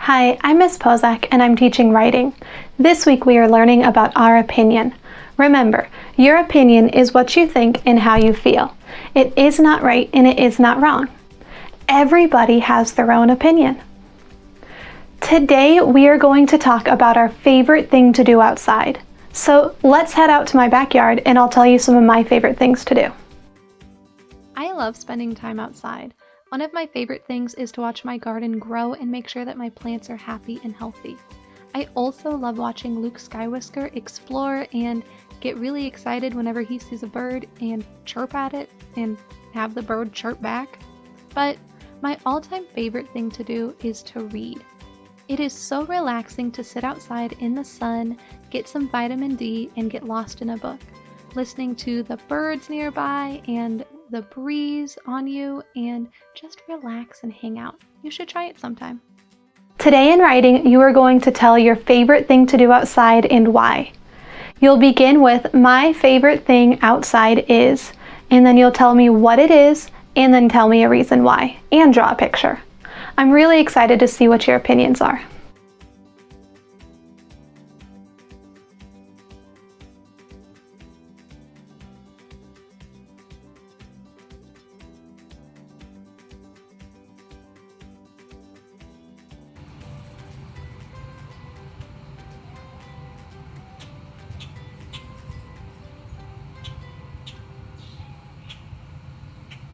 Hi, I'm Ms. Pozak and I'm teaching writing. This week we are learning about our opinion. Remember, your opinion is what you think and how you feel. It is not right and it is not wrong. Everybody has their own opinion. Today we are going to talk about our favorite thing to do outside. So let's head out to my backyard and I'll tell you some of my favorite things to do. I love spending time outside. One of my favorite things is to watch my garden grow and make sure that my plants are happy and healthy. I also love watching Luke Skywhisker explore and get really excited whenever he sees a bird and chirp at it and have the bird chirp back. But my all-time favorite thing to do is to read. It is so relaxing to sit outside in the sun, get some vitamin D, and get lost in a book, listening to the birds nearby and the breeze on you, and just relax and hang out. You should try it sometime. Today in writing, you are going to tell your favorite thing to do outside and why. You'll begin with my favorite thing outside is, and then you'll tell me what it is, and then tell me a reason why, and draw a picture. I'm really excited to see what your opinions are.